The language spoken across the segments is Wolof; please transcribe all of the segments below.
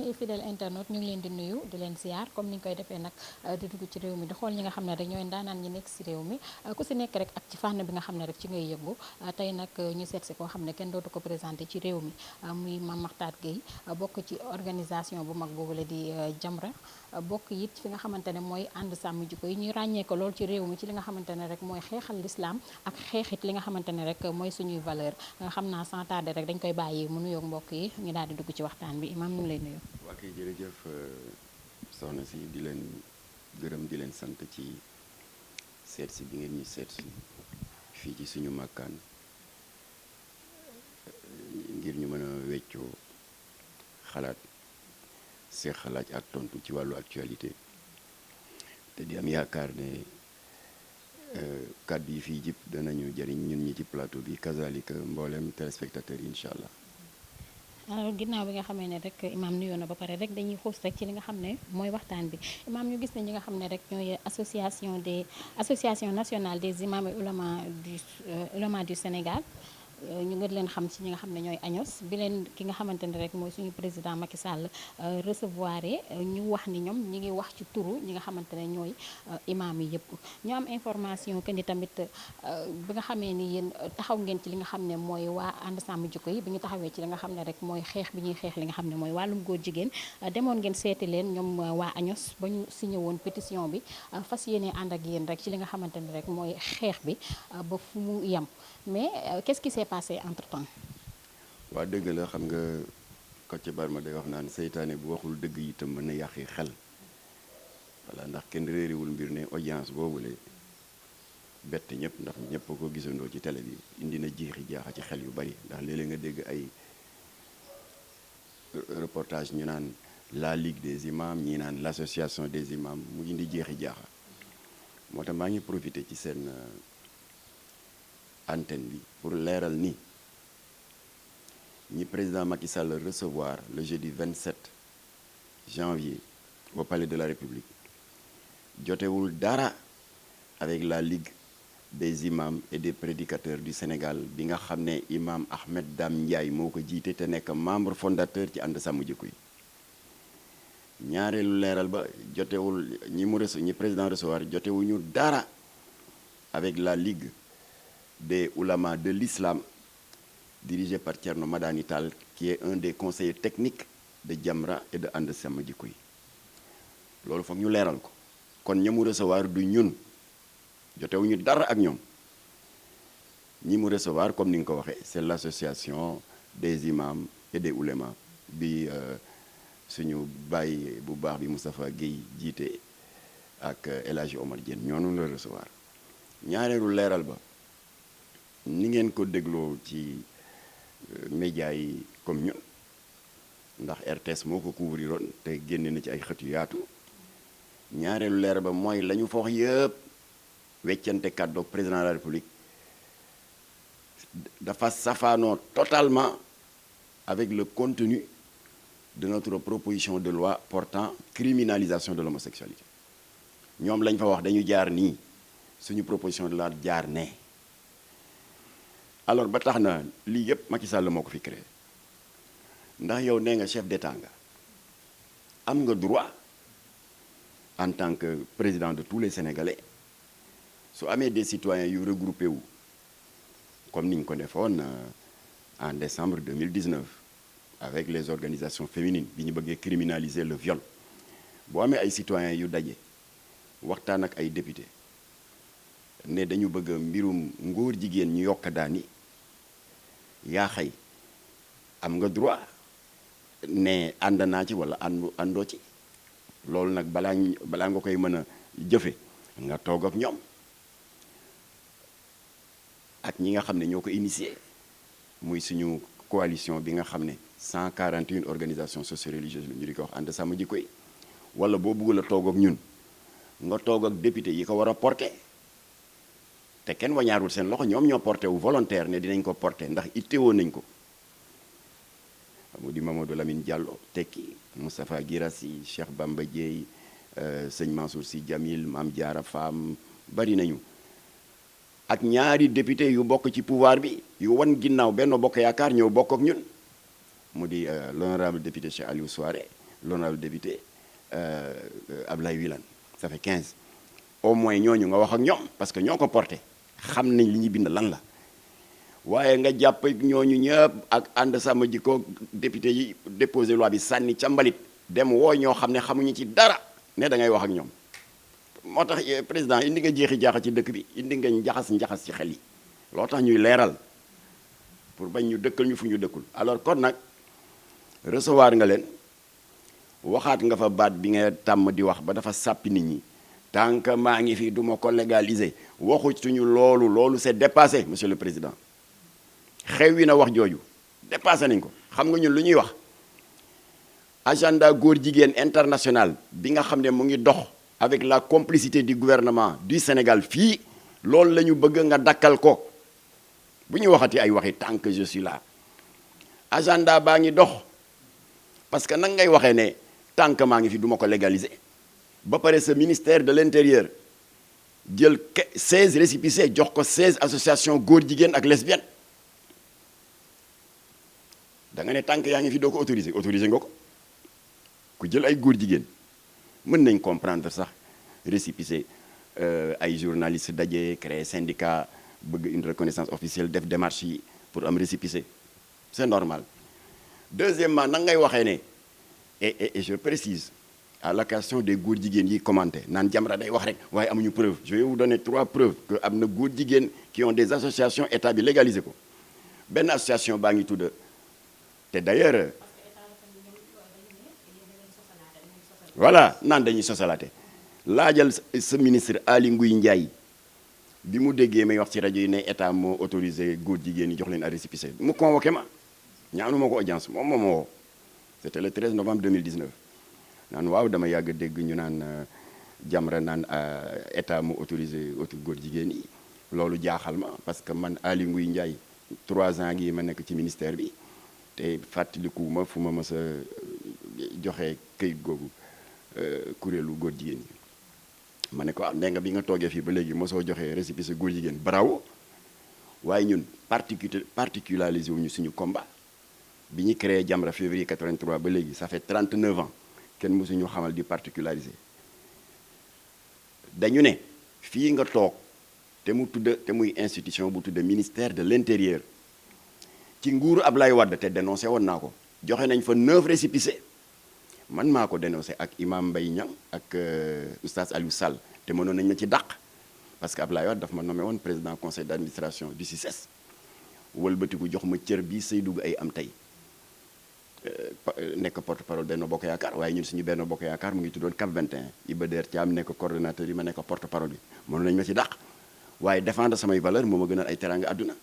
mbokki fidèle internet ñu ngi leen di nuyu di leen ziar comme ni ñu koy defee nag di dugg ci réew mi di xool ñi nga xam ne rek ñooy ndaanaan ñi nekk si réew mi ku si nekk rek ak ci fànn bi nga xam ne rek ci ngay yëngu tey nag ñu seet si koo xam ne kenn dootu ko présenté ci réew mi muy Mame Mactar Guèye bokk ci organisation bu mag boobu la di Jamra bokk it fi nga xamante ne mooy ànd sàmm jikko yi ñuy ràññee ko lool ci réew mi ci li nga xamante ne rek mooy xeexal l'islam ak xeexit li nga xamante ne rek mooy suñuy valeur xam naa sans tarder rek dañ koy bàyyi mu nuyoog mbokk yi ñu daal di dugg ci waxtaan bi Imam ñu ngi lay nuyu. waa kay jërëjëf soxna si di leen gërëm di leen sant ci seet si bi ngeen ñu seet si fii ci suñu màkkaan ngir ñu mën a weccoo xalaat see xalaat ak tontu ci wàllu actualité te di am yaakaar ne kàddu yi fii jib danañu jëriñ ñun ñi ci plateau bi kazalika mboolem téléspectateur yi incha allah. alors ginnaaw bi nga xamee ne rek Imam nuyoo na ba pare rek dañuy xuus rek ci li nga xam ne mooy waxtaan bi Imam ñu gis ne ñi nga xam ne rek ñooy association nationale des imams et oulémas du Sénégal ñu ngi leen xam ci ñi nga xam ne ñooy ANOS bi leen ki nga xamante ne rek mooy suñu président Macky Sall recevoir ñu wax ni ñoom ñi ngi wax ci turu ñi nga xamante ne ñooy imam yi yëpp ñu am information que ni tamit bi nga xamee ni yéen taxaw ngeen ci li nga xam ne mooy waa ànd sàmm jikko yi bi ñu taxawee ci li nga xam ne rek mooy xeex bi ñuy xeex li nga xam ne mooy wàllum góor jigéen demoon ngeen seeti leen ñoom waa ANOS ba ñu signé woon pétition bi fas yéene ànd ak yéen rek ci li nga xamante ne rek mooy xeex bi ba fu mu yem mais qu'est-ce qui s'est passé entre temps. waa dëgg la xam nga Kocc Barma day wax naan seytaane bu waxul dëgg itam mën na yàqi xel voilà ndax kenn réeriwul mbir ne audience boobule bett ñëpp ndax ñëpp ko gisandoo ci télé bi indi na jiixi jaaxa ci xel yu bari ndax léeg-léeg nga dégg ay reportage ñu naan la ligue des imams ñii naan l'association des imams mu indi jeexi jaaxa moo tax maa ngi profité ci seen antenne bi pour leeral ni ñi président Macky Sall recevoir le jeudi 27 janvier au palais de la République jotewul dara avec la ligue des imams et des prédicateurs du Sénégal bi nga xam ne imam Ahmed Dame Ndiaye moo ko jiite te nekk membre fondateur ci ànd sàmm jikko yi ñaareelu leeral ba jotewul ñi président recevoir jotewuñu dara avec la ligue des oulémas de l'islam dirigé par Thierno Madani Tall qui est un des conseillers techniques de Jamra et de ànd sàmm jikko yi loolu foog ñu leeral ko kon ñamu recevoir du ñun jotewuñu dara ak ñoom ñi mu recevoir comme ni nga ko waxee c'est l'association des imams et des oulémas bi suñu baay bu baax bi Moustapha Guèye jiite ak El Hadji Omar Diène ñoonu la recevoir ñaareelu leeral ba ni ngeen ko dégloo ci médias yi comme ñun ndax RTS moo ko couvriroon te génne na ci ay xët yu yaatu ñaareelu leeral ba mooy la ñu fa wax yëpp weccante kàddoog président de la République dafa safaanoo totalement avec le contenu de notre proposition de loi portant criminalisation de l'homosexualité ñoom lañ fa wax dañu jaar nii suñu proposition de loi jaar ne alors ba tax na lii yëpp Macky Sall moo ko fi créé ndax yow nee nga chef d'état nga am nga droit en tant que président de tous les Sénégalais su amee des citoyens yu regroupé wu comme ni ñu ko defoon en décembre 2019 avec les organisations féminines bi ñu bëggee criminaliser le viol boo amee ay citoyens yu daje waxtaan ak ay député ne dañu bëgg mbirum ngóor jigéen ñu yokk daani yaa xëy am nga droit ne ànd naa ci wala àndoo ci loolu nag balaa nga koy mën a jëfe nga toog ak ñoom ak ñi nga xam ne ñoo ko initié muy suñu coalition bi nga xam ne 141 organisations socio-religieuses la ñu di ko wax ànd sàmm jikko yi wala boo bëggul a toog ak ñun nga toog ak député yi ko war a porté te kenn wañaarul seen loxo ñoom ñoo porté wu volontaire ne dinañ ko porté ndax itteewoon nañ ko mu di Mamadou Lamine Diallo tekki Moustapha Guirassi Cheikh Bamba Dièye sëñ Mansour Sy Djamil Mame Diarra Fam bari nañu ak ñaari député yu bokk ci pouvoir bi yu wan ginnaaw Benno Bokk Yaakaar ñëw bokk ak ñun mu di l'honorable député Cheikh Aliou Souaré l'honorable député Ablaye Wilane ça fait 15 au moins ñooñu nga wax ak ñoom parce que ñoo ko porté xam nañ li ñuy bind lan la waaye nga jàpp ñooñu ñëpp ak ànd sàmm jikko député yi déposé loi bi sànni ca mbalit dem woo ñoo xam ne xamuñu ci dara ne da ngay wax ak ñoom moo tax président indi nga jeexi jaaxa ci dëkk bi indi nga njaxas ci xel yi loo tax ñuy leeral pour bañ ñu dëkkal ñu fu ñu dëkkul alors kon nag recevoir nga leen waxaat nga fa baat bi nga tàmm di wax ba dafa sàppi nit ñi tant que maa ngi fi du ma ko légaliser waxuñu loolu c'est dépassé monsieur le président xew wi na wax jooju dépassé nañ ko xam nga ñun lu ñuy wax agenda góor jigéen international bi nga xam ne mu ngi dox avec la complicité du gouvernement du Sénégal fii loolu la ñu bëgg nga dakkal ko bu ñu waxati ay waxi tant que je suis là agenda baa ngi dox parce que nag ngay waxee ne tant que maa ngi fi du ma ko légaliser ba pare ce ministère de l'intérieur jël 16 récépissés jox ko 16 associations góor jigéen ak lesbiennes da nga ne tant que yaa ngi fi doo ko autoriser nga ko ku jël ay góor jigéen mën nañ comprendre sax récépissé ay journalistes daje créer syndicat bëgg une reconnaissance officielle def démarche yi pour am récépissé c'est normal deuxièmement nag ngay waxee ne et je précise à l'occasion des góor jigéen yi commenté naan Jamra day wax rek waaye amuñu preuve je vais vous donner 3 preuves que am na góor jigéen qui ont des associations état bi légalisé ko benn association baa ngi tudd te d'ailleurs voilà naan dañuy sosalaate laajal sa ministre Aly Ngouille Ndiaye bi mu déggee may wax ci rajo yi ne état moo autorisé góor jigéen yi jox leen ay récépissé mu convoqué ma ñaanuma ko audience moom moo ma woo c'était le 13 novembre 2019 naan waaw dama yàgg dégg ñu naan Jamra naan état moo autorisé góor jigéen yi loolu jaaxal ma parce que man Aly Ngouille Ndiaye 3 ans gi ma nekk ci ministère bi te fàttalikuwuma fu ma mës a joxe këyit googu kuréelu góor jigéen yi ma ne ko nee nga bi nga toogee fii ba léegi mosoo joxe récépissé góor jigéen bravo waaye ñun particularisé wuñu suñu combat bi ñu créé Jamra février 83 ba léegi ça fait 39 ans kenn mosuñu xamal di particulariser dañu ne fii nga toog te muy institution bu tudde ministère de l'intérieur ci nguuru Ablaye Wade te dénoncé woon naa ko joxe nañ fa 9 récépissés man maa ko dénoncé ak imam Mbaye Niang ak oustaz Aliou Sall te mënoon nañ ma ci dàq parce que Ablaye Wade daf ma nommé woon président conseil d'administration du CICES wëlbatiku jox ma cër bi Seydou ay am tey nekk porte-parole Benno Bokk Yaakaar waaye ñun suñu Benno Bokk Yaakaar mu ngi tuddoon CAP 21 Iba Der Thiam nekk coordonnateur yi ma nekk porte-parole bi mënoon nañ ma ci dàq waaye défendre samay valeur moo ma gënal ay teraanga àdduna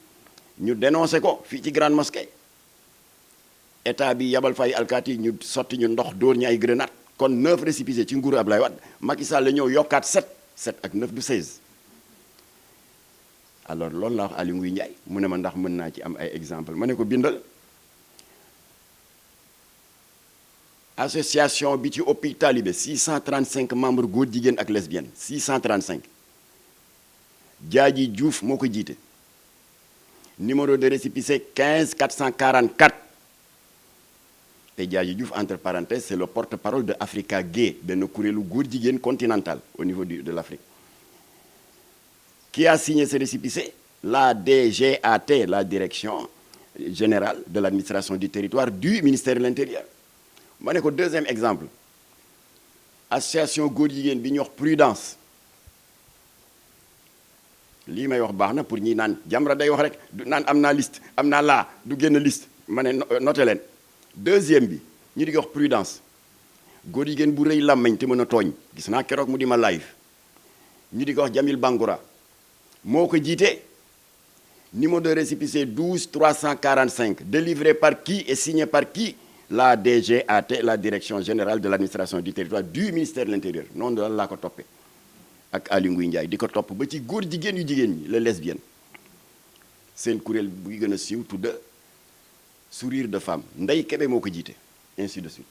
ñu dénoncé ko fii ci grande mosquée état bi yabal fay alkaati ñu sotti ñu ndox dóor ñu ay grenade kon 9 récépissés ci nguuru Ablaye Wade Macky Sall la ñëw yokkaat 7 ak 9 du 16 alors loolu la wax Aly Ngouille Ndiaye mu ne ma ndax mën naa ci am ay exemple ma ne ko bindal association bi ci ëppi talibé 635 membres góor jigéen ak lesbiennes 635 Diadji Diouf moo ko jiite numéro de récépissé 15 444 te Diadji Diouf entre parenthèses c'est le porte-parole de Africa Gay benn kuréelu góor jigéen continental au niveau de l'Afrique qui a signé ce récépissé la DGAT la direction générale de l'administration du territoire du ministère de l'Intérieur ma ne ko deuxième exemple association góor jigéen bi ñuy wax prudence lii may wax baax na pour ñi naan Jamra day wax rek du naan am naa liste am naa laa du génn liste ma ne noté leen deuxième bi ñu di wax prudence góor jigéen bu rëy làmmeñ te mën a tooñ gis naa keroog mu di ma live ñu di ko wax Jamil Bangoura moo ko jiite numéro de récépissé 12 345 délivré par qui et signé par qui la DGAT la direction générale de l'administration du territoire du ministère de l'Intérieur noonu daal laa ko toppee ak Aly Ngouille Ndiaye di ko topp ba ci góor jigéen yu jigéen ñi les lesbiennes seen kuréel buy gën a siiw tudda sourire de femme Ndeye Kébé moo ko jiite ainsi de suite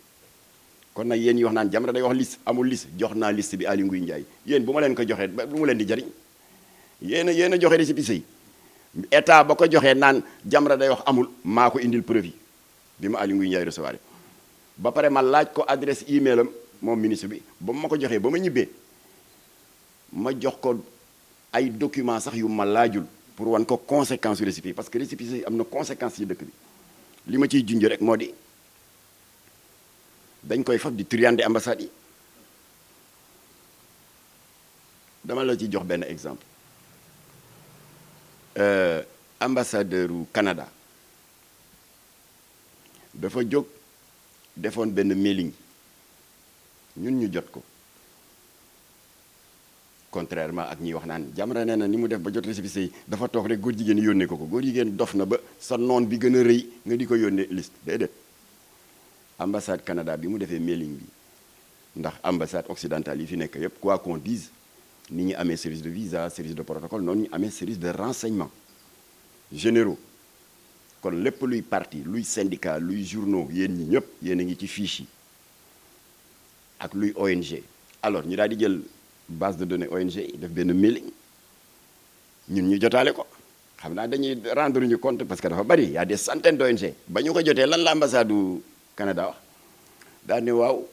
kon nag yéen yi wax naan Jamra day wax liste amul liste jox naa liste bi Aly Ngouille Ndiaye yéen bu ma leen ko joxee bu mu leen di jariñ yéen a joxe récépissé yi état ba ko joxee naan Jamra day wax amul maa ko indil preuve yi bi ma Aly Ngouille Ndiaye recevoir ba pare ma laaj ko adresse email am moom ministre bi ba ma ko joxee ba ma ñibbee ma jox ko ay documents sax yu ma laajul pour wan ko conséquence yu récépissé parce que récépissé am na conséquence ci dëkk bi li ma ciy junj rek moo di dañ koy fab di triander ambassade yi dama la ci jox benn exemple ambassadeur u Canada dafa jóg defoon benn mailing ñun ñu jot ko contrairement ak ñi wax naan Jamra nee na ni mu def ba jot récépissé yi dafa toog rek góor jigéen yónnee ko góor jigéen dof na ba sa noon bi gën a rëy nga di ko yónnee liste déedéet ambassade Canada bi mu defee mailing bi ndax ambassade occidentale yi fi nekk yépp quoi qu'on dise ni ñu amee service de visa service de protocole noonu ñu amee service de renseignement généraux kon lépp luy parti luy syndicat luy journaux yéen ñi ñëpp yéen a ngi ci fiche yi ak luy ONG alors ñu daal di jël base de données ONG yi def benn mailing ñun ñu jotaale ko xam naa dañuy rendre ñu compte parce que dafa bari y a des centaines d'ONG ba ñu ko jotee lan la ambassade du Canada wax daal ne waaw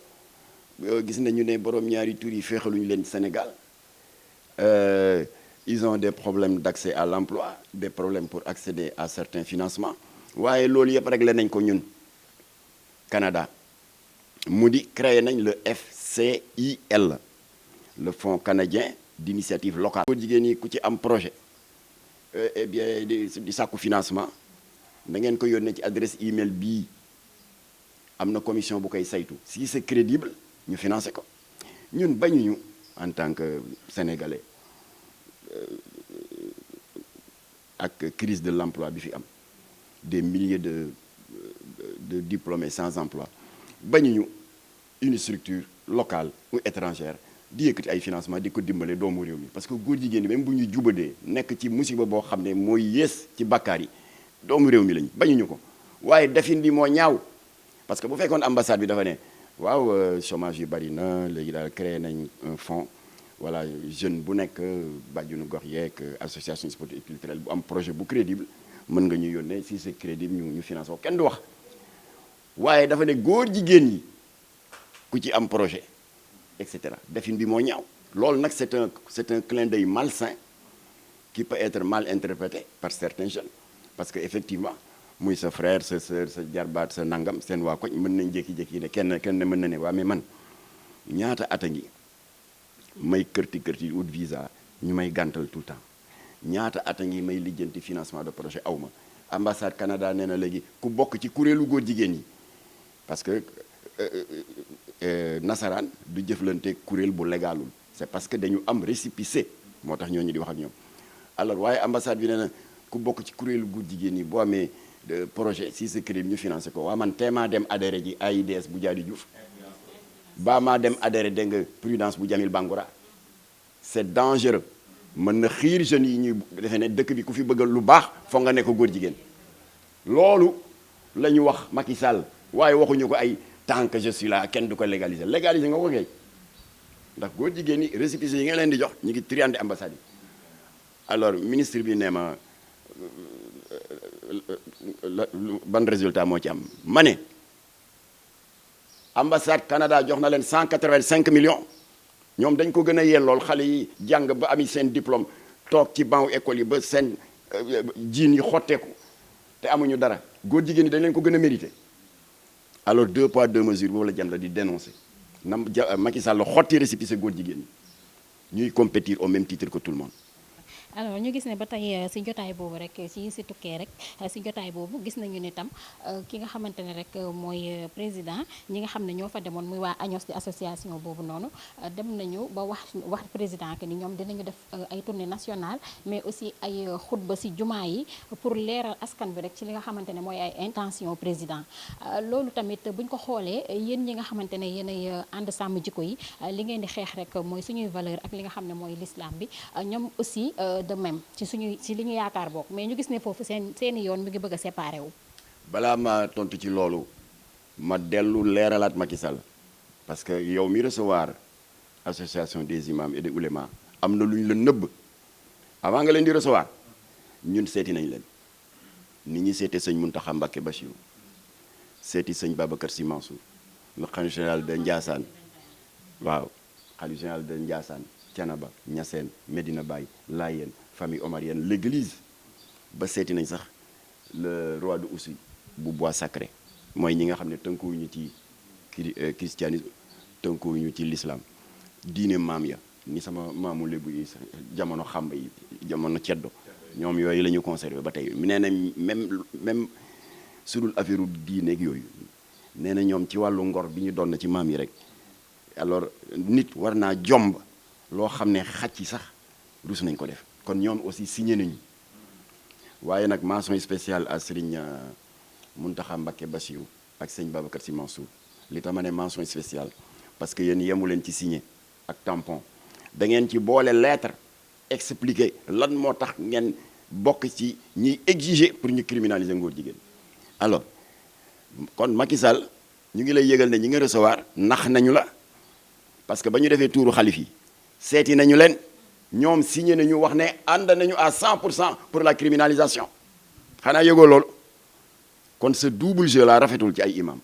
gis nañu ne borom ñaari tur yi féexaluñu leen Sénégal ils ont des problèmes d'accès à l'emploi des problèmes pour accéder à certains financements waaye loolu yëpp réglé nañ ko ñun Canada mu di créé nañ le FCIL le Fonds canadien d'initiative locale. Góor jigéen ñi ku ci am projet eh bien di sàkku financement da ngeen ko yónnee ci adresse email bii am na commission bu koy saytu si c'est crédible ñu financé ko ñun bañuñu en tant que sénégalais ak crise de l'emploi bi fi am des milliers de diplômés sans emploi bañuñu une structure locale ou étrangère di yëkkati ay financement di ko dimbale doomu réew mi parce que góor jigéen ñi même bu ñu jubadee nekk ci musiba boo xam ne mooy yées ci bàkkaar yi doomu réew mi lañ bañuñu ko waaye defin bi moo ñaaw parce que bu fekkoon ambassade bi dafa ne waaw chômage yu bari na léegi daal créé nañ un fonds voilà jeune bu nekk bàjjunu gox yeeg association sportive et culturelle bu am projet bu crédible mën nga ñu yónnee si c'est crédible ñu financé ko kenn du wax waaye dafa ne góor jigéen ñi ku ci am projet et cetera defin bi moo ñaaw loolu nag c'est un clin d'œil malsain qui peut être mal interprété par certains jeunes parce que effectivement muy sa frère sa sœur sa jarbaat sa nangam seen waa koñ mën nañ jékki-jékki ne kenn mën na ne waa mais man ñaata at a ngi may kërti wut visa ñu may gàntal tout le temps ñaata at a ngi may lijjanti financement de projet aw ma ambassade Canada nee na léegi ku bokk ci kuréelu góor jigéen yi parce que nasaraan du jëflante kuréel bu légalul c'est parce que dañu am récépissé moo tax ñooñu di wax ak ñoom alors waaye ambassade bi nee na ku bokk ci kuréelu góor jigéen yi boo amee projet si c'est crédible ñu financé ko waa man teemaa dem adhéré ji AIDS bu Diady Diouf baa maa dem adhéré dégg nga prudence bu Jamil Bangoura c'est dangereux mën na xiir jeunes yi ñuy defee ne dëkk bi ku fi bëgg lu baax foog nga nekk góor jigéen loolu la ñu wax Macky Sall waaye waxuñu ko ay tant que je suis là kenn du ko légaliser nga ko kay ndax góor jigéen ñi récépissé yi nga leen di jox ñu ngi triandé ambassade yi alors ministre bi nee ma ban résultat moo ci am ma ne ambassade Canada jox na leen 185 millions ñoom dañ ko gën a yellool xale yi jàng ba ami seen diplôme toog ci banc école yi ba seen jiin yi xotteeku te amuñu dara góor jigéen ñi dañ leen ko gën a mérité alors 2 poids 2 mesures boobu la jam la di dénoncer Macky Sall xotti récépissé góor jigéen ñi ñuy compétir au même titre que tout le monde. alors ñu gis ne ba tey si jotaay boobu rek si tukkee rek si jotaay boobu gis nañu ne tam ki nga xamante ne rek mooy président ñi nga xam ne ñoo fa demoon muy waa ANOS di association boobu noonu dem nañu ba wax président que ni ñoom dinañu def ay tournée nationale mais aussi ay xutba si jumaa yi pour leeral askan bi rek ci li nga xamante ne mooy ay intention président loolu tamit buñ ko xoolee yéen ñi nga xamante ne yéenay ànd sàmm jikko yi li ngeen di xeex rek mooy suñuy valeur ak li nga xam ne mooy l'islam bi ñoom aussi de même ci li ñu yaakaar bokk mais ñu gis ne foofu seeni yoon mi ngi bëgg a séparé wu. balaa ma tontu ci loolu ma dellu leeralaat Macky Sall parce que yow mi recevoir association des imams et des oulémas am na lu ñu la nëbb avant nga leen di recevoir ñun seeti nañ leen nit ñi seete sëñ Mountakha Mbacké Bachirou seeti sëñ Babacar Sy Mansour le khalife général de Ndiassane waaw khalife général de Ndiassane Thiénaba Niassène Medina Baye Layène famille omarienne l'église ba seeti nañ sax le roi de Oussouye bu bois sacré mooy ñi nga xam ne tënkuwuñu ci christianisme tënkuwuñu ci l'islam diine maam ya ni sama maamu lébu yi jamono xamba yi jamono ceddo ñoom yooyu la ñu conservé ba tey nee na même sudul affaire diine ak yooyu nee na ñoom ci wàllu ngor bi ñu doon na ci maam yi rek alors nit war naa jomb loo xam ne xaj yi sax rus nañ ko def kon ñoom aussi signé nañu waaye nag mention spéciale à Serigne Mountakha Mbacké Bassirou ak sëñ Babacar Sy Mansour li tax ma ne mention spéciale parce que yéen yemu leen ci signé ak tampon da ngeen ci boole lettre expliquer lan moo tax ngeen bokk ci ñiy exiger pour ñu criminaliser ngóor jigéen alors kon Macky Sall ñu ngi lay yëgal ne ñi nga recevoir nax nañu la parce que ba ñu defee tuuru xalif yi seeti nañu leen ñoom signé nañu wax ne ànd nañu à 100% pour la criminalisation xanaa yëgoo loolu kon ce double jeu la rafetul ci ay imam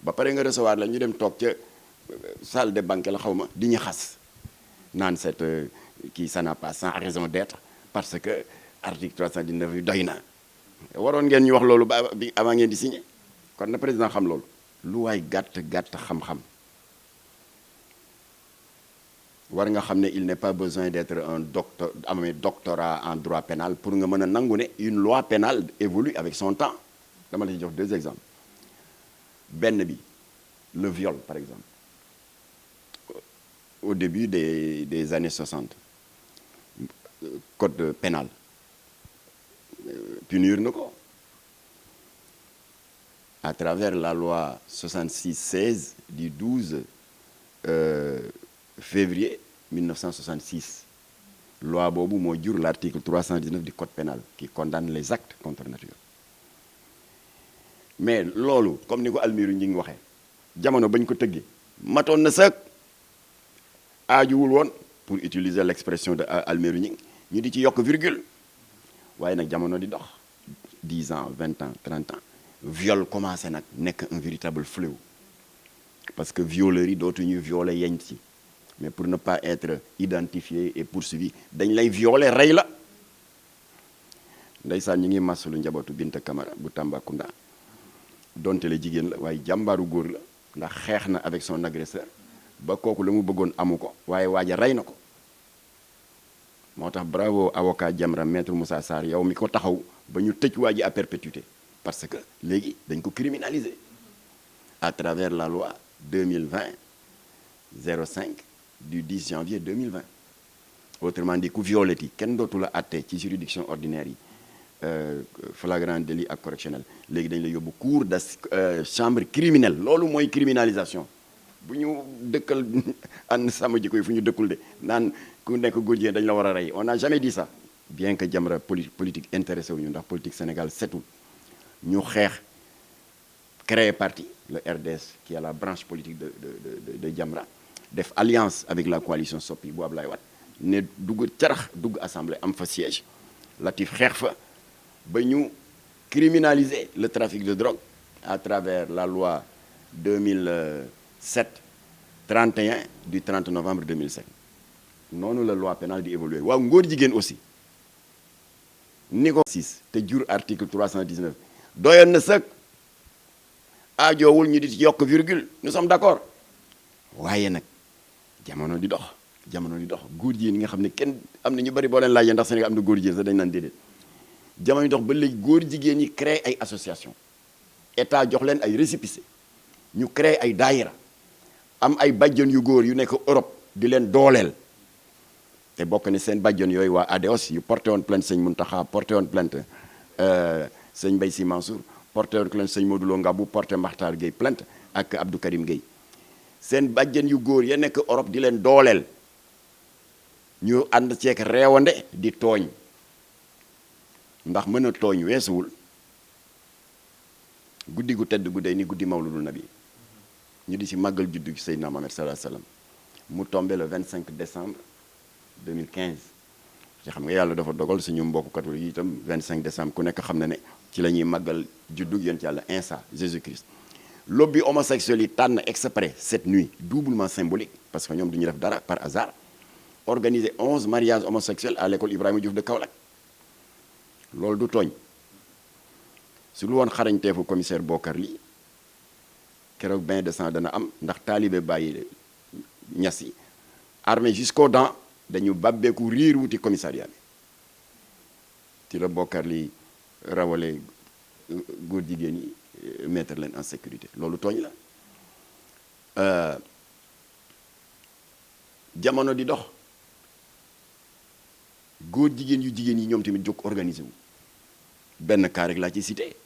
ba pare nga recevoir la ñu dem toog ca salle de banquet la xaw ma di ñu xas naan cette kii ça n'a pas sans raison d'être parce que article 319 bi doy na waroon ngeen ñu wax loolu ba bi avant ngeen di signé kon na président xam loolu lu waay gàtt gàtt xam-xam war nga xam ne il n'est pas besoin d'être un doctorat en droit pénal pour nga mën a nangu ne une loi pénale évolue avec son temps dama la ci jox deux exemples benn bi le viol par exemple au début des années 60 code pénal punir na ko à travers la loi 66-16 du 12 février 1966 loi boobu moo jur l'article 319 du code pénal qui condamne les actes contre nature mais loolu comme ni ko Almiru ñi ngi waxee jamono bañ ko tëggee matoon na sax aajuwul woon pour utiliser l'expression de Almiru ñi ñu di ci yokk virgule waaye nag jamono di dox 10 ans 20 ans 30 ans viol commencé nag nekk un véritable fléau parce que violeurs yi dootuñu violer yeñ ci mais pour ne pas être identifié et poursuivi dañ lay violer rey la ndeysaan ñi ngi masulu njabootu Binta Camara bu Tambacounda donte le jigéen la waaye jàmbaaru góor la ndax xeex na avec son agresseur ba kooku la mu bëggoon amu ko waaye waaja rey na ko moo tax bravo avocat Jamra maître Moussa Sarr yow mi ko taxaw ba ñu tëj waa ji à perpétuité parce que léegi dañ ko criminaliser à travers la loi 2020-05 du 10 janvier 2020 autrement dit ku violé yi kenn dootu la àtte ci juridiction ordinaire yi flagrant délit ak correctionnel léegi dañ la yóbbu cour de chambre criminelle loolu mooy criminalisation bu ñu dëkkal ànd sama jikko yi fu ñu dëkkul de naan ku nekk góor jigéen dañ la war a rey on n'a jamais dit ça bien que Jamra politique intéressé wuñu ndax politique Sénégal setul ñu xeex créer parti le RDS qui est la branche politique de Jamra def alliance avec la coalition Soppi bu Ablaye Wade ne dugg carax dugg assemblée am fa siège Latif xeex fa ba ñu criminaliser le trafic de drogue à travers la loi 2007-31 du 30 novembre 2007 noonu la loi pénale di évoluer waaw ngóor jigéen aussi ni ko 6 te jur article 319 doyoon na sëkk aajoowul ñu di ci yokk virgule nous sommes d'accord waaye nag jamono di dox góor jigéen yi nga xam ne kenn am na ñu bari boo leen laajee ndax Sénégal am na góor jigéen sax dañ naan déedéet jamono di dox ba léegi góor jigéen ñi créé ay association état jox leen ay récépissé ñu créé ay daayira am ay bàjjon yu góor yu nekk Europe di leen dooleel te bokk ne seen bàjjon yooyu waa ADEOS yu porté woon plainte sëñ Mountakha porté woon plainte sëñ Mbaye Sy Mansour porté woon plainte sëñ Modou Lo Ngabou porté Makhtar Gueye plainte ak Abdou Karim Gueye seen bàjjen yu góor ya nekk Europe di leen dooleel ñu ànd ceek reewande di tooñ ndax mën a tooñ weesuwul guddi gu tedd gu day ni guddi mawludul nabi ñu di ci màggal juddu gi Seydina Mohamed sallallahu alayhi wasallam mu tombé le 25 décembre 2015 ci xam nga yàlla dafa dogal suñu mbokku catholique yi itam 25 décembre ku nekk xam na ne ci la ñuy màggal juddu yonent yàlla Isa Jésus Christ lobby homosexuel yi tànn exprès cette nuit doublement symbolique parce que ñoom du ñu def dara par hasard organiser 11 mariages homosexuels à l'école Ibrahima Diouf de Kaolack loolu du tooñ su lu woon xarañteefu commissaire Bokar Ly keroog bain de sang dana am ndax taalibe bàyyi ñas yi armé jusqu'aux dents dañu bàbbeeku riir wuti commissariat bi ci la Bokar Ly rawale góor jigéen yi mettre leen en sécurité loolu tooñ la jamono di dox góor jigéen yu jigéen yi ñoom tamit jóg organisé wu benn cas rek laa ci cité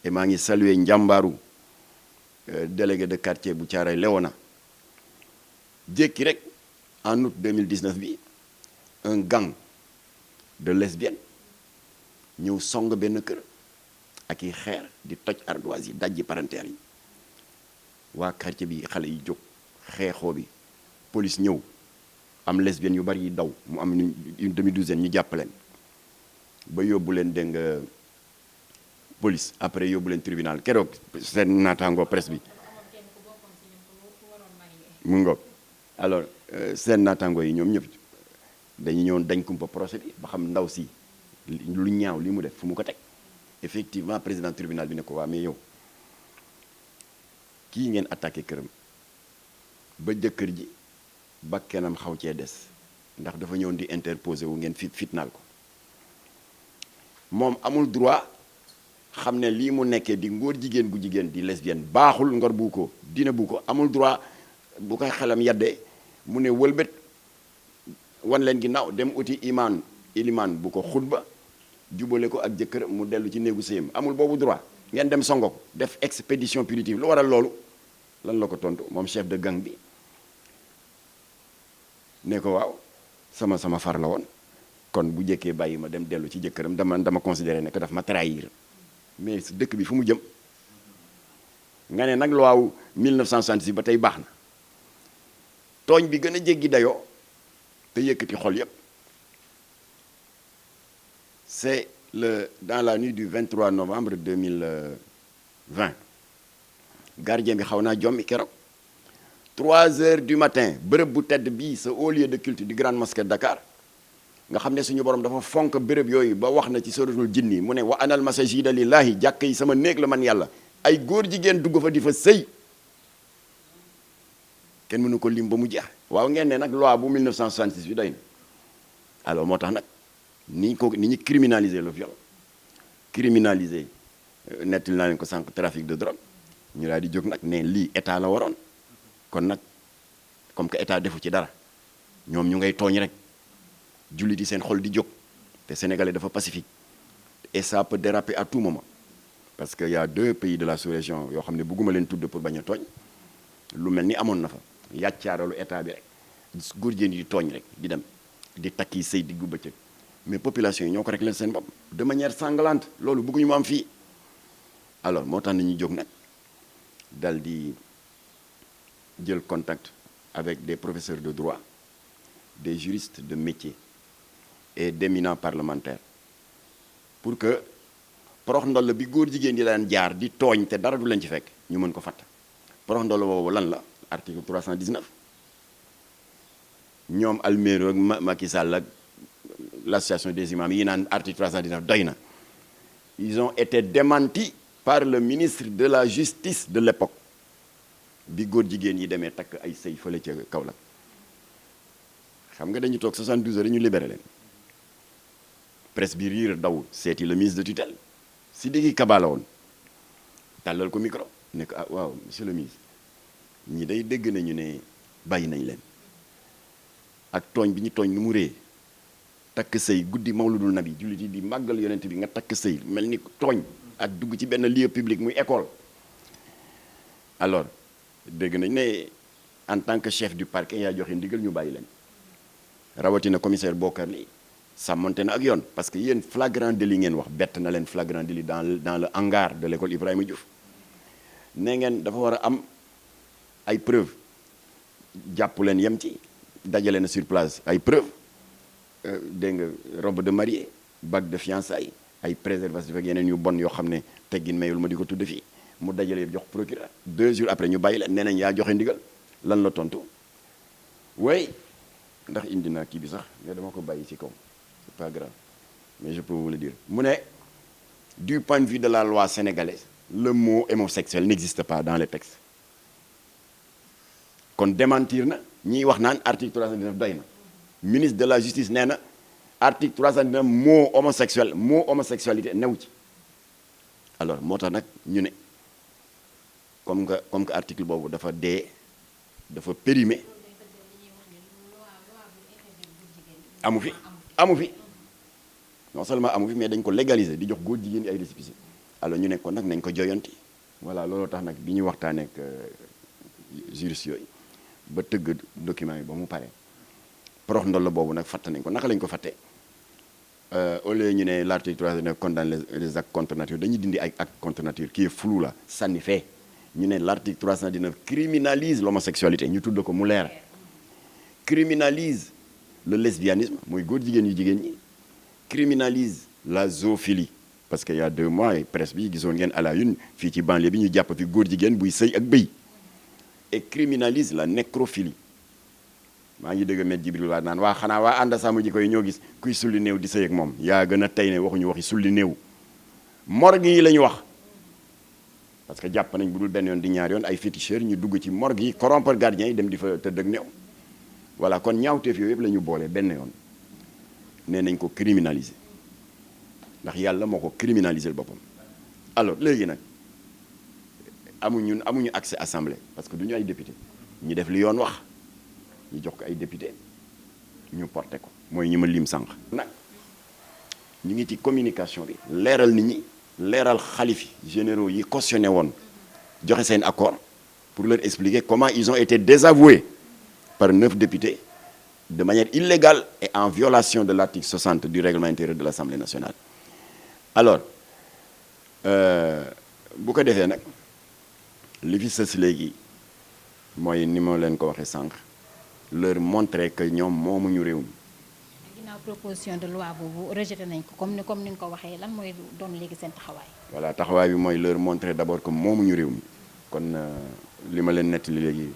et maa ngi saluer njàmbaaru délégué de quartier bu Thiaroye Léona jékki rek en août 2019 bi un gang de lesbiennes ñëw song benn kër ak i xeer di toj ardoise yi dajji parentère yi waa quartier bi xale yi jóg xeexoo bi police ñëw am lesbiennes yu bari yi daw mu am une demi-douzaine ñu jàpp leen ba yóbbu leen dégg nga police après yóbbu leen tribunal keroog seen naataango presse bi mu ngoog alors seen naataango yi ñoom ñëpp dañu ñëwoon dañ kumpa procès bi ba xam ndaw si lu ñaaw li mu def fu mu ko teg effectivement président tribunal bi ne ko waa mais yow kii ngeen attaqué këram ba jëkkër ji ba kenam xaw cee des ndax dafa ñëwoon di interposé wu ngeen fitnaal ko moom amul droit xam ne lii mu nekkee di ngóor jigéen gu jigéen di lesbienne baaxul ngor bu ko dina bu ko amul droit bu koy xelam yaddee mu ne wëlbét wan leen ginnaaw dem uti ilimaan bu ko xutba jubale ko ak jëkkër mu dellu ci néegu sëyam amul boobu droit ngeen dem songo ko def expédition punitive lu waral loolu lan la ko tontu moom chef de gang bi ne ko waaw sama far la woon kon bu jëkkee bàyyi ma dem dellu ci jëkkëram dama considéré ne que daf ma trahir mais dëkk bi fu mu jëm nga ne nag loi wu 1966 ba tey baax na tooñ bi gën a jéggi dayoo te yëkkati xol yépp c'est dans la nuit du 23 novembre 2020 gardien bi xaw naa jommi keroog 3 heures du matin bërëb bu tedd bii sa haut lieu de culte du grande mosquée de Dakar nga xam ne suñu borom dafa fonk bërëb yooyu ba wax na ci suratul jinni mu ne wa anal masajida lillahi jàkk yi sama néeg la man yàlla ay góor jigéen dugg fa di fa sëy kenn mënu ko lim ba mu jeex waaw ngeen ne nag loi bu 1966 bi doy na alors moo tax nag ni ñu criminaliser le viol criminaliser nettali naa leen ko sànq trafic de drogue ñu daal di jóg nag ne lii état la waroon kon nag comme que état defu ci dara ñoom ñu ngay tooñ rek jullit yi seen xol di jóg te sénégalais dafa pacifique et ça peut déraper à tout moment parce que y a 2 pays de la sous-région yoo xam ne bëgguma leen tudd pour bañ a tooñ lu mel ni amoon na fa yàccaaralu état bi rek góor jigéen yi di tooñ rek di dem di takki sëy diggu bëccëg mais population yi ñoo ko rek leen seen bopp de manière sanglante loolu bëgguñu mu am fii alors moo tax nañu jóg nag dal di jël contact avec des professeurs de droit des juristes de métier et d'éminents parlementaires pour que porox ndoll bi góor jigéen yi daan jaar di tooñ te dara du leen ci fekk ñu mën ko fatt porox ndoll boobu lan la article 319 ñoom Almero ak Macky Sall ak l'association des imams yi naan article 319 doy na ils ont été démentis par le ministre de la justice de l'époque bi góor jigéen yi demee takk ay sëy fële ca Kaolack xam nga dañu toog 72 heures ñu libéré leen presse bi riir daw seeti le ministre de tutelle Sidiki Kaba la woon tàllal ko micro ne ko ah waaw monsieur le ministre ñi day dégg nañu ne bàyyi nañ leen ak tooñ bi ñu tooñ nu mu rée takk sëy guddi mawludul nabi jullit yi di màggal yonent bi nga takk sëy mel ni tooñ ak dugg ci benn lieu public muy école alors dégg nañ ne en tant que chef du parquet yaa joxe ndigal ñu bàyyi leen rawatina commissaire Bokar Ly sàmmonte na ak yoon parce que yéen flagrant délit ngeen wax bett na leen flagrant délit dans le hangar de l'école Ibrahima Diouf ne ngeen dafa war a am ay preuves jàpp leen yem ci dajale na sur place ay preuves dégg nga robe de mariée bague de fiançailles ay préservatifs ak yeneen yu bon yoo xam ne teggin mayul ma di ko tudd fii mu dajale jox procureur 2 jours après ñu bàyyi leen nee nañ yaa joxe ndigal lan la tontu way ndax indi naa kii bi sax mais dama ko bàyyi ci kaw c'est pas grave mais je peux vous le dire mu ne du point de vue de la loi sénégalaise le mot homosexuel n'existe pas dans les textes kon démentir na ñiy wax naan article 319 doy na ministre de la justice nee na article 319 mot homosexualité new ci alors moo tax nag ñu ne comme que article boobu dafa dafa périmé amu fi non seulement amu fi mais dañ ko légaliser di jox góor jigéen ay récépissé alors ñu ne kon nag nañ ko joyanti voilà looloo tax nag bi ñu waxtaanee ak juriste yooyu ba tëgg document yi ba mu pare porox ndoll boobu nag fàtte nañ ko naka lañ ko fàtte au lieu ñu ne l'article 319 condamne les actes contre nature dañuy dindi ay actes contre nature qui est flou la sànni fee ñu ne l'article 319 criminalise l'homosexualité ñu tudd ko mu leer criminalise le lesbianisme mooy góor jigéen yu jigéen ñi criminalise la zoophilie parce que y a 2 mois presse bi gisoon ngeen à la une fii ci banlieue bi ñu jàpp fi góor jigéen buy sëy ak bëy et criminalise la nécrophilie maa ngi dëgg met Jibril waa naan waa xanaa waa ànd sàmm ji koy ñoo gis kuy sulli néew di sëy ak moom yaa gën a tey ne waxuñu waxi sulli néew morgue yi la ñu wax parce que jàpp nañ bu dul benn yoon di ñaar yoon ay féticheurs ñu dugg ci morgue yi corrompre gardien yi dem di fa tëdd ak néew voilà kon ñaawteef yooyu yëpp la ñu boole benn yoon nee nañ ko criminaliser ndax yàlla moo ko criminaliser boppam alors léegi nag amuñu accès assemblée parce que du ñu ay député ñu def li yoon wax ñu jox ko ay député ñu porté ko mooy ñi ma lim sànq nag ñu ngi ci communication bi leeral nit ñi leeral xalif généraux yi cautionné woon joxe seen accord pour leur expliquer comment ils ont été désavoués par 9 députés de manière illégale et en violation de l'article 60 du règlement intérieur de l'Assemblée nationale alors bu ko defee nag li fi sës léegi mooy ni ma leen ko waxee sànq leur montrer que ñoom moomuñu réew mi. ginnaaw proposition de loi boobu rejeté nañ ko comme ni nga ko waxee lan mooy doon léegi seen taxawaay. voilà taxawaay bi mooy leur montrer d'abord que moomuñu réew mi kon li ma leen nettali léegi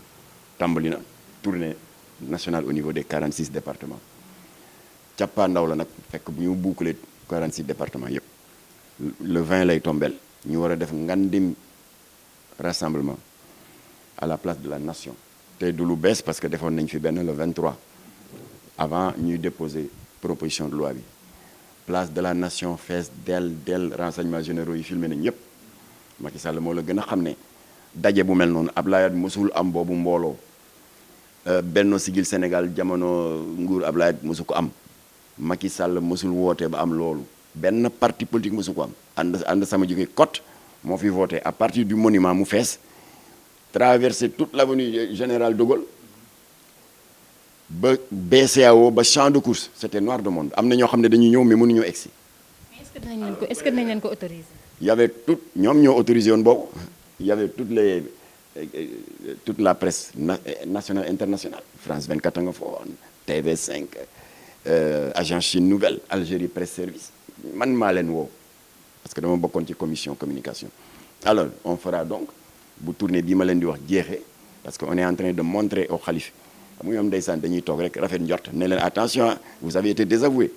tàmbali na tournée nationale au niveau des 46 départements càppaa ndaw la nag fekk bu ñu boucler 46 départements yëpp le 20 lay tombel ñu war a def ngandim rassemblement à la place de la nation te du lu bees parce que defoon nañ fi benn le 23 avant ñuy déposer proposition de loi bi place de la nation fees del renseignements généraux yi filmé nañ ñëpp Macky Sall moo la gën a xam ne daje bu mel noonu Abdoulaye Wade mosul am boobu mbooloo Benno Siggil Sénégal jamono nguur Abdoulaye Wade mosu ko am Macky Sall mosul woote ba am loolu benn parti politique mosu ko am ànd sama jóge Côte moo fi voté à partir du monument mu fees traverser toute l'avenue Général de Gaulle ba BCEAO ba champ de course c'était noir de monde am na ñoo xam ne dañuy ñëw mais mënuñoo egsi. est-ce que dinañ leen ko autoriser. y avait ñoom ñoo autorisé woon boobu y avait toute la presse nationale internationale France 24 nga fa woon TV5 Agence Chine Nouvelle Algérie Presse Service man maa leen woo parce que dama bokkoon ci commission communication alors on fera donc bu tournée bii ma leen di wax jeexee parce que on est en train de montrer au xalif xam nga ñoom ndeysaan dañuy toog rek rafet njort ne leen attention vous avez été désavoué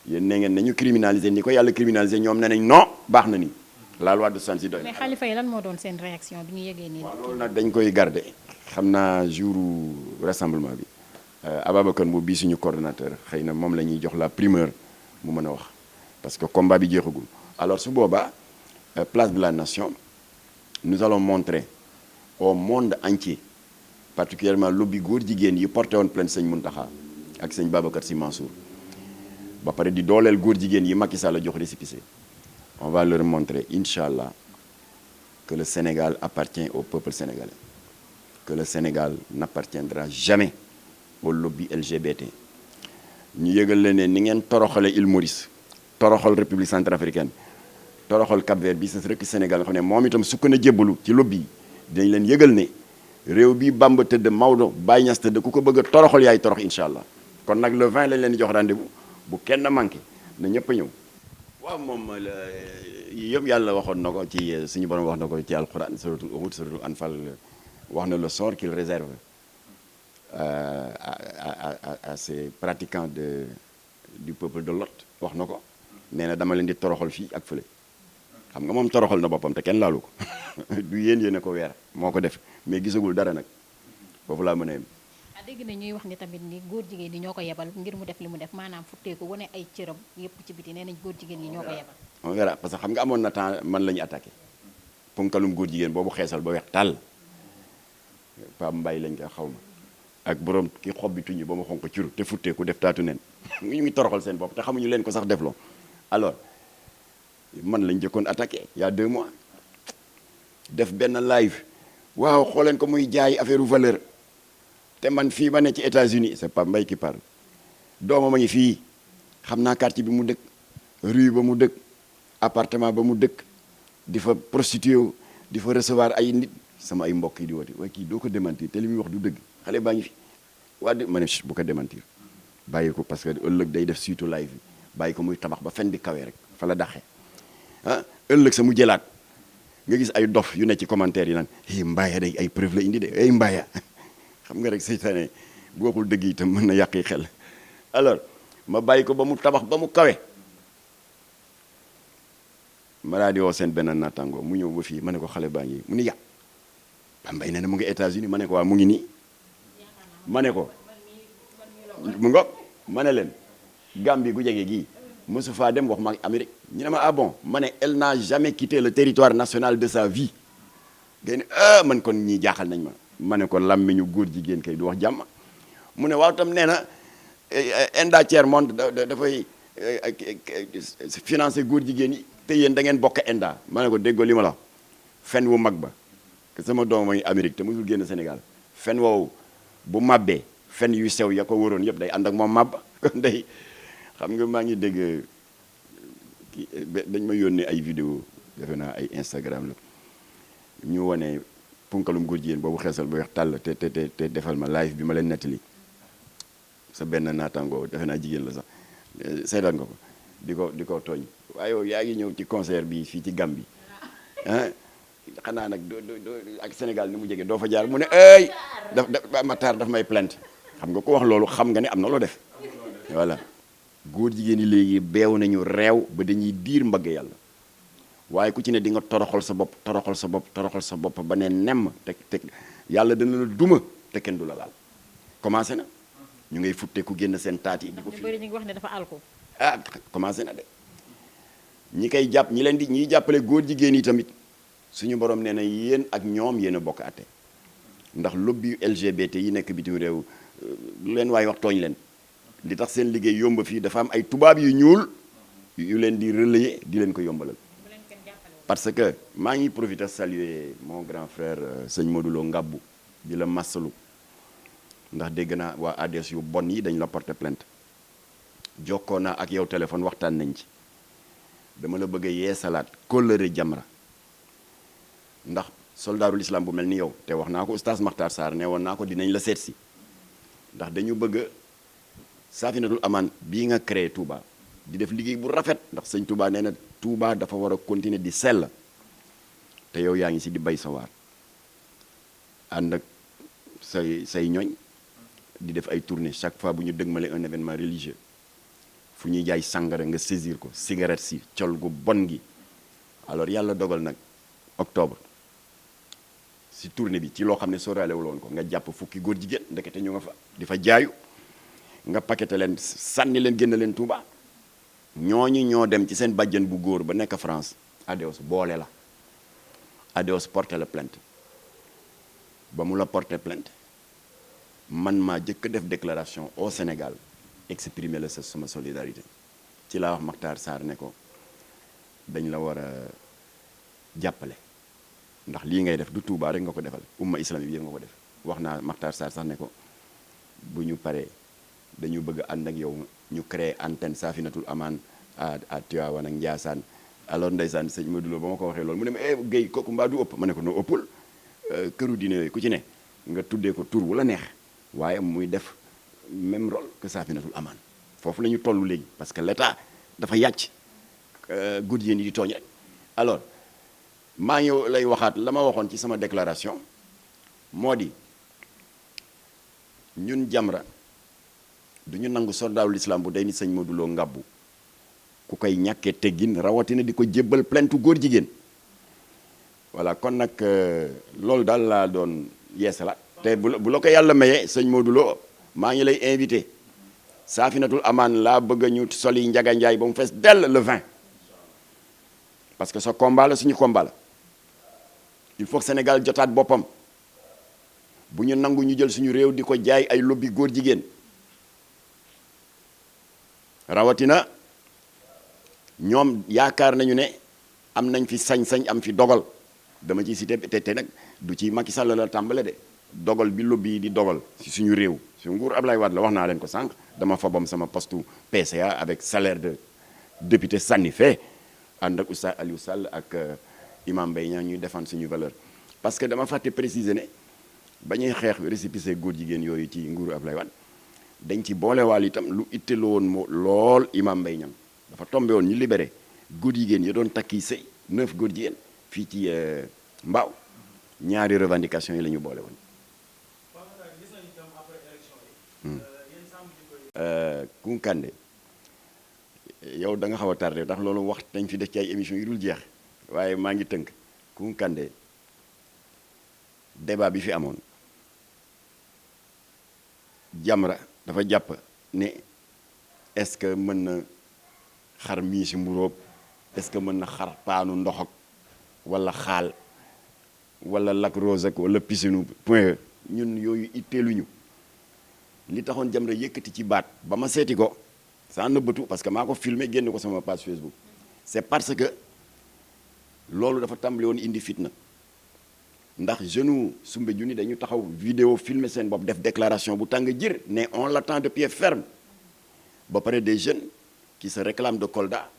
yéen ne ngeen nañu criminaliser ni ko yàlla criminaliser ñoom ne nañ non baax na ni la loi de 66 doy na. mais xalifa yi lan moo doon seen réaction bi ñu yëgee nii. waaw loolu nag dañ koy garder xam naa jour rassemblement bi Ababacar Mbow bii suñu coordonnateur xëy na moom la ñuy jox la primeur mu mën a wax parce que combat bi jeexagul alors su boobaa place de la nation nous allons montrer au monde entier particulièrement lobby góor jigéen yi porté woon plainte sëñ Mountakha ak sëñ Babacar Sy Mansour ba pare di dooleel góor jigéen yi Macky Sall jox récépissé on va leur montrer inch'Allah que le Sénégal appartient au peuple sénégalais que le Sénégal n'appartiendra jamais au lobby LGBT ñu yëgal leen ne ni ngeen toroxale Île Maurice toroxal République centrafricaine toroxal Cap-Vert bi sës rek Sénégal nga xam ne moom itam sukk na jébbalu ci lobby yi dañ leen yëgal ne réew bi Bamba tëdd Maodo Baye Niass tëdd ku ko bëgg a toroxal yaay torox incha allah kon nag le 20 lañ leen di jox rendez-vous bu kenn manqué na ñëpp a ñëw. waaw moom yëpp yàlla waxoon na ko ci suñu borom wax na ko ci alquran suratul Hud suratul Anfal wax na le sort qu'il réserve à ces pratiquants du peuple de Lot wax na ko nee na dama leen di toroxal fii ak fële xam nga moom toroxal na boppam te kenn laalu ko du yéen a ko weer moo ko def mais gisagul dara nag foofu laa mën a yem. dégg na ñuy wax ni tamit ni góor jigéen yi ñoo ko yebal ngir mu def li mu def maanaam futteeku wane ay cëram yépp ci biti nee nañ góor jigéen yi ñoo ko yebal. on verra parce que xam nga amoon na temps man la ñu attaqué ponkalum góor jigéen boobu xeesal ba weex tàll Pape Mbaye lañ koy xaw ma ak borom ki xob bi tuñu ba ma xonk curu te futteeku def taatu nen ñu ngi toroxal seen bopp te xamuñu leen ko sax def loo alors man lañ jëkkoon attaqué il y a 2 mois def benn live waaw xooleen ko muy jaay affaire valeur te man fii ma ne ci États-Unis c'est pas Mbaye qui parle doomam a ngi fii xam naa quartier bi mu dëkk rue ba mu dëkk appartement ba mu dëkk di fa prostitué di fa recevoir ay nit sama ay mbokk yi di woote waaye kii doo ko démentir te li muy wax du dëgg xale baa ngi fi waa de ma ne bu ko démentir bàyyi ko parce que ëllëg day def surtout live bi bàyyi ko muy tabax ba fen di kawee rek fa la daxee ah ëllëg sa mu jëlaat nga gis ay dof yu ne ci commentaire yi naan Mbaye day ay preuve la indi de Mbaye xam nga rek seytaane bu waxul dëgg itam mën na yàqi xel alors ma bàyyi ko ba mu tabax ba mu kawe ma daa di woo seen benn naataango mu ñëw ba fii ma ne ko xale baa ngi mu ni yàq Mbaye nee na mu ngi États-Unis ma ne ko waa mu ngi nii ma ne ko mu ngo ma ne leen Gambie gu jege gii mosu faa dem wax ma Amérique ñu ne ma ah bon ma ne elle n'a jamais quitté le territoire national de sa vie gay ne man kon ñii jaaxal nañ ma ne ko làmmiñu góor jigéen kay du wax jàmm mu ne waaw tam nee na Enda Tiers Monde dafay financer góor jigéen yi te yéen da ngeen bokk Enda ma ne ko déggoo li ma la fen wu mag ba que sama doom a ngi Amérique te mosul génn Sénégal fen woowu bu màbbee fen yu sew ya ko waroon yëpp day ànd ak moom màbb kon day xam nga maa ngi dégg dañ ma yónnee ay vidéo defe naa ay Instagram la ñu wane punkalum góor jigéen boobu xeesal ba weex tàll te defal ma live bi ma leen nettali sa benn naataangoo defe naa jigéen la sax seetaan nga ko di ko tooñ waaye yow yaa ngi ñëw ci concert bi fii ci Gambie ah xanaa nag ak Sénégal ni mu jege doo fa jaar mu ne ay Matar daf may plainte xam nga ko wax loolu xam nga ne am na loo def voilà góor jigéen yi léegi beew nañu réew ba dañuy diir mbagg yàlla waaye ku ci ne di nga toroxal sa bopp toroxal sa bopp ba ne nemm te yàlla dana la duma te kenn du la laal commencé na ñu ngay futte ku génn seen taat yi di ko fi bëri ñu ngi wax ne dafa alko commencé na de ñi koy jàpp ñiy jàppale góor jigéen yi tamit suñu borom nee na yéen ak ñoom yéen a bokk àtte ndax lobby LGBT yi nekk bitim réew lu leen waaye wax tooñ leen li tax seen liggéey yomba fii dafa am ay tubaab yu ñuul yu leen di relayer di leen ko yombalal parce que maa ngi profité saluer mon grand frère sëñ Modou Lo Ngabbu di la massalu ndax dégg naa waa ADS yu bon yi dañ la porter plainte jokkoo naa ak yow téléphone waxtaan nañ ci dama la bëgg a yeesalaat kóllëre Jamra ndax soldaarul islam bu mel ni yow te wax naa ko oustaz Makhtar Sarr ne woon naa ko dinañ la seet si ndax dañu bëgg Safinatul Aman bii nga créé Touba di def liggéey bu rafet ndax sëñ Touba nee na Touba dafa war a continuer di sell te yow yaa ngi si di bay sa waar ànd ak say ñoñ di def ay tournée chaque fois bu ñu dëgmale un événement religieux fu ñuy jaay sangara nga saisir ko cigarette si col gu bon gi alors yàlla dogal nag octobre si tournée bi ci loo xam ne sóoraale wuloon ko nga jàpp fukki góor jigéen ndekete ñu nga fa di fa jaayu nga paqueté leen sànni leen génn leen Touba ñooñu ñoo dem ci seen bàjjen bu góor ba nekk France ADOS boole la ADOS porté la plainte ba mu la porté plainte man maa jëkk def déclaration au Sénégal exprimer la sa sama solidarité ci laa wax Makhtar Sarr ne ko dañ la war a jàppale ndax lii ngay def du Touba rek nga ko defal umma islamique bi nga ko def wax naa Makhtar Sarr sax ne ko bu ñu paree dañu bëgg ànd ak yow ñu créer antenne Safinatul Aman à Tivaouane ak Ndiassane alors ndeysaan sëñ Modou Lo ba ma ko waxee loolu mu ne ma Guèye kooku mbaa du ëpp ma ne ko noo ëppul këru diine yooyu ku ci ne nga tuddee ko tur wu la neex waaye muy def même rôle que Safinatul Aman foofu la ñu toll léegi parce que l'État dafa yàcc góor jigéen yi di tooñ rek. alors maa ngi lay waxaat la ma waxoon ci sama déclaration moo di ñun Jamra du ñu nangu soldaaru l'islam bu day ni sëñ Modou Lo ngàbbu ku koy ñàkkee teggin rawatina di ko jébbal plainte góor jigéen. voilà kon nag loolu daal laa doon yeesalaat te bu la ko yàlla mayee sëñ Modou Lo maa ngi lay invité Saafinatul Amaan laa bëgg ñu soli Njaga Njaay ba mu fees dell le 20 parce que sa combat la suñu combat la il faut que Sénégal jotaat boppam bu ñu nangu ñu jël suñu réew di ko jaay ay lobby góor jigéen rawatina ñoom yaakaar nañu ne am nañ fi sañ-sañ am fi dogal dama ciy cité te nag du ci Macky Sall la tàmbale de dogal bi lobby yi di dogal ci suñu réew su nguur Ablaye Wade la wax naa leen ko sànq dama fabam sama postu PCA avec salaire de député sànni fee ànd ak Oustaz Aliou Sall ak Imam Mbaye Niang ñuy défendre suñu valeur parce que dama fàtte préciser ne ba ñuy xeex récépissé góor jigéen yooyu ci nguuru Ablaye Wade dañ ci boolewaal itam lu itteelu woon moo lool Imam Mbaye Niang dafa tombé woon ñu libéré góor jigéen yi doon takki sëy 9 góor jigéen fii ci Mbao ñaari revendication yi la ñu boole woon. Kounkandé yow da nga xaw a tardé ndax loolu wax dañ fi def ci ay émissions yu dul jeex waaye maa ngi tënk Kounkandé débat bi fi amoon Jamra dafa jàpp ne est-ce que mën na xar mii si mburóog est-ce que mën na xar paanu ndox ak wala xaal wala lac rose ak wala piscine point ñun yooyu itteeluñu li taxoon Jamra yëkkati ci baat ba ma seeti ko sans nëbbatu parce que maa ko filmé génn ko sama page Facebook c'est parce que loolu dafa tàmbali woon indi fitna ndax jeune Soumbédioune dañu taxaw vidéo filmé seen bopp def déclaration bu tàng jër ne on l'attend de pied ferme ba pare des jeunes qui se réclament de Kolda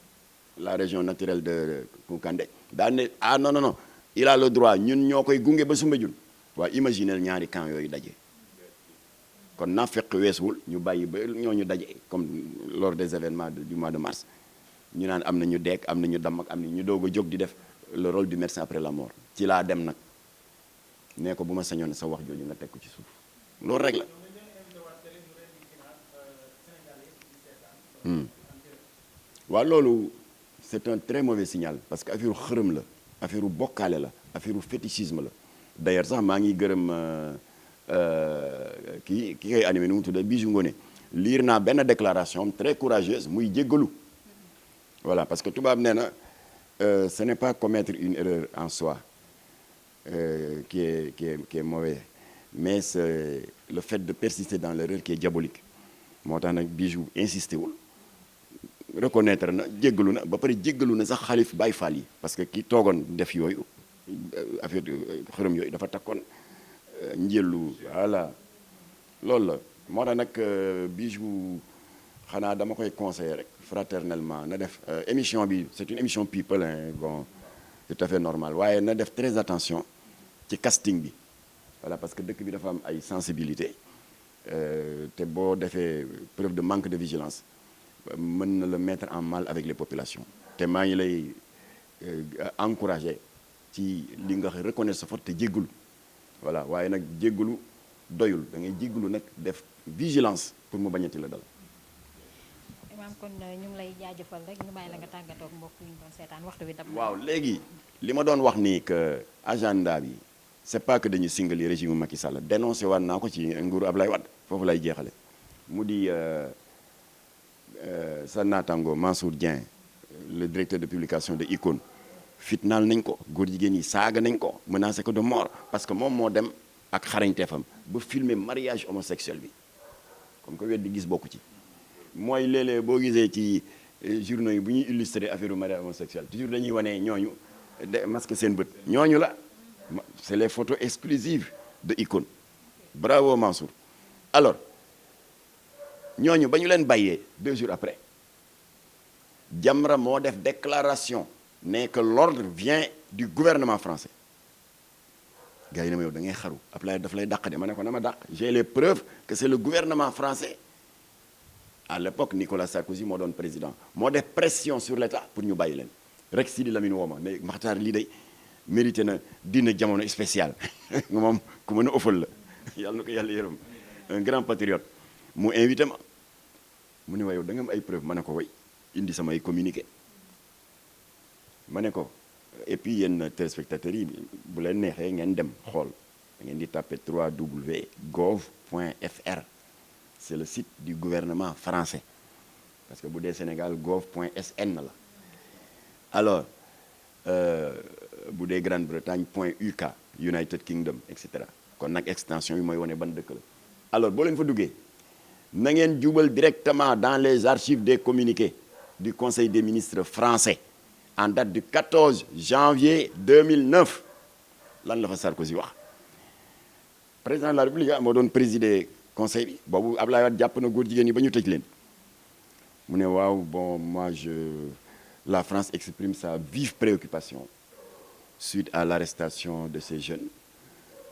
la région naturelle de Kounkandé daal ne ah non non non il a le droit ñun ñoo koy gunge ba Soumbédioune waaw imaginez ñaari camp yooyu daje kon naa fekk weesuwul ñu bàyyi ba ñooñu daje comme lors des événements du mois de mars ñu naan am na ñu dekk am na ñu damm ak am na ñu doog a jóg di def le rôle du médecin après la mort ci laa dem nag nee ko bu ma sañoon sa wax jooju nga teg ko ci suuf loolu rek la. waaw loolu c'est un très mauvais signal parce que affaire xërëm la affaire bokkaale la affaire fétichisme la d'ailleurs sax maa ngi gërëm ki koy animé nu mu tuddee Bijou Ngoné lire naa benn déclaration très courageuse muy jéggalu voilà parce que tubaab nee na ce n'est pas commettre une erreur en soi qui est mauvais mais c'est le fait de persister dans l'erreur qui est diabolique moo tax nag Bijou insisté wul reconnaître na jéggalu na ba pare jéggalu na sax xalif Baye Fall yi parce que ki toogoon def yooyu affaire xërëm yooyu dafa takkoon njëllu voilà loolu la moo tax nag Bijou xanaa dama koy conseiller rek fraternellement na def émission bi c'est une émission people hein, bon tout à fait normal waaye na def très attention ci casting bi voilà parce que dëkk bi dafa am ay sensibilité te boo defee preuve de manque de vigilance mën na la mettre en mal avec les populations te maa ngi lay encourager ci li nga reconnaître sa faute te jéggalu voilà waaye nag jéggalu doyul da ngay jéggalu nag def vigilance pour mu bañati la dal. Imaam kon ñu ngi lay jaajëfal rek ñu bàyyi la nga tàggatoo ak mbokk yi ñu doon seetaan waxtu wi dab. waaw léegi li ma doon wax nii que agenda bi c'est pas que dañu singali régime Macky Sall dénoncé waat naa ko ci nguuru Ablaye Wade foofu lay jeexale mu di sa naataango Mansour Dieng le directeur de publication de Icône fitnaal nañ ko góor jigéen yi saaga nañ ko menacé ko de mort parce que moom moo dem ak xarañteefam ba filmer mariage homosexuel bi comme que weddi gis bokku ci mooy léeg-léeg boo gisee ci journaux yi bu ñuy illustrer affaire mariage homosexuel toujours dañuy wane ñooñu de masque seen bët ñooñu la c'est les photos exclusives de Icône bravo Mansour alors ñooñu ba ñu leen bàyyee 2 jours après Jamra moo def déclaration ne que l'ordre vient du gouvernement français gars yi ne ma yow da ngay xaru Ablaye daf lay dàq de ma ne ko na ma dàq j'ai les preuves que c'est le gouvernement français à l'époque Nicolas Sarkozy moo doon président moo def pression sur l'État pour ñu bàyyi leen rek Sidi Lamine woo ma ne Makhtar lii day mérité na dina jamono spécial moom ku mën a ëffal la yàlla na ko yàlla yërëm un grand patriote mu invité ma mu ne waaye yow da nga am ay preuve ma ne ko way indi samay communiqué ma ne ko et puis yéen téléspectateurs yi bu leen neexee ngeen dem xool da ngeen di tapé www.gov.fr c'est le site du gouvernement français parce que bu dee Sénégal gov.sn la alors bu dee Grande-Bretagne .uk United Kingdom et cetera kon nag extension yi mooy wane ban dëkk la alors boo leen fa duggee na ngeen jubal directement dans les archives des communiqués du Conseil des ministres français en date du 14 janvier 2009 lan la fa Sarkozy wax président de la République moo doon présider conseil bi boobu Abdoulaye Wade jàpp na góor jigéen yi ba ñu tëj leen mu ne waaw bon moi la France exprime sa vive préoccupation suite à l'arrestation de ces jeunes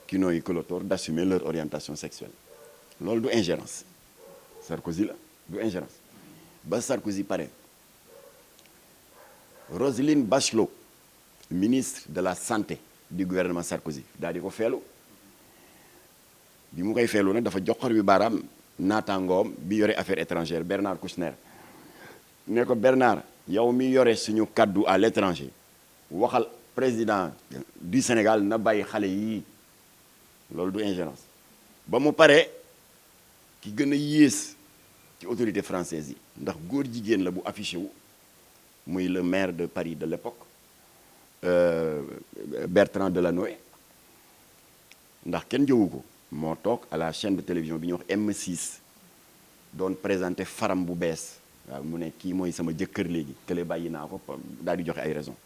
qui n'ont eu que le tort d'assumer leur orientation sexuelle loolu du ingérence Sarkozy la du ingérence ba Sarkozy pare Roselyne Bachelot ministre de la santé du gouvernement Sarkozy daal di ko feelu bi mu koy feelu nag dafa joxor bi baaraam naataangoom bi yore affaires étrangères Bernard Kouchner ne ko Bernard yow mi yore suñu kaddu à l'étranger waxal président du Sénégal na bàyyi xale yii loolu du ingérence ba mu paree ki gën a yées ci autorité française yi ndax góor jigéen la bu affiché wu muy le maire de Paris de l'époque Bertrand Delanoë ndax kenn jëwu ko moo toog à la chaîne de télévision bi ñuy wax M6 doon présenté faram bu bees waaw mu ne kii mooy sama jëkkër léegi kële bàyyi naa ko daal di joxe ay raisons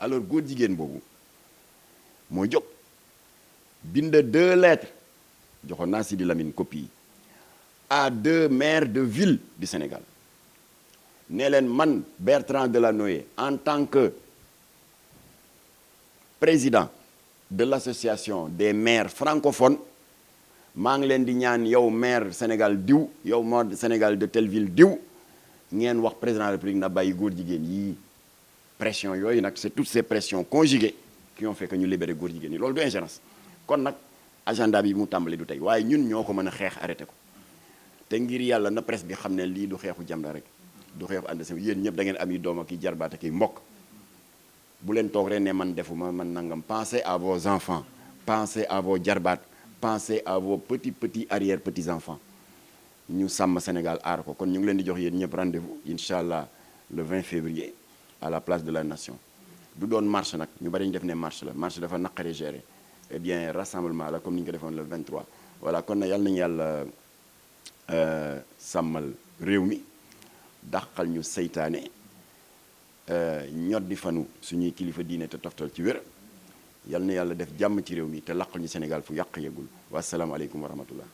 alors góor jigéen boobu moo jóg bind 2 lettres joxoon naa Sidi Lamine copie à 2 maires de ville du Sénégal ne leen man Bertrand Delanoë en tant que président de l'association des maires francophones maa ngi leen di ñaan yow maire Sénégal diw yow maire Sénégal de telle ville diw ngeen wax président de la République na bàyyi góor jigéen yii pression yooyu nag c'est toutes ces pressions conjuguées qui ont fait que ñu libéré góor jigéen yi loolu du ingérence kon nag agenda bi mu tàmbali du tey waaye ñun ñoo ko mën a xeex arrêté ko te ngir yàlla na presse bi xam ne lii du xeexu Jamra rek du xeexu ànd seen yéen ñëpp da ngeen am yi doom ak i jarbaat ak i mbokk bu leen toog rek ne man defuma man nangam pensez à vos enfants pensez à vos jarbaat pensez à vos petits arrière petits enfants ñu sàmm Sénégal aar ko kon ñu ngi leen di jox yéen ñëpp rendez-vous incha allah le 20 février à la place de la nation du doon marche nag ñu bari ñu def ne marche la marche dafa naqaree gérer eh bien rassemblement la comme ni ñu ko defoon le 23 voilà kon na yàlla nañu yàlla sàmmal réew mi dàqal ñu seytaane ñot di fanu suñuy kilifa diine te toftal ci wér yal na yàlla def jàmm ci réew mi te laqal ñu Sénégal fu yàq yeggul wa salaamu aleykum wa rahmatullah